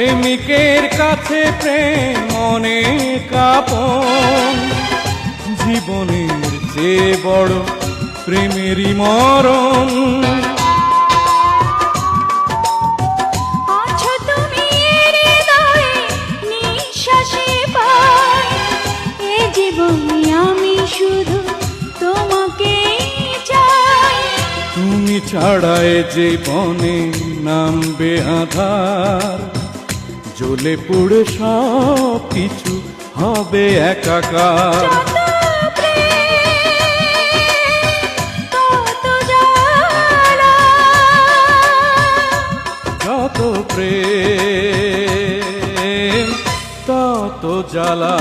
প্রেমিকের কাছে প্রেম অনেক আপন, জীবনের চেয়ে বড় প্রেমেরই মরণ। আছো তুমি হৃদয়ে নিঃশ্বাসে পাই, এ জীবনে আমি শুধু তোমাকেই চাই। তুমি ছাড়ায় জীবনে নামবে আধার, জ্বলে পুড়ে সব কিছু হবে একাকার। যত প্রেম তত জ্বালা।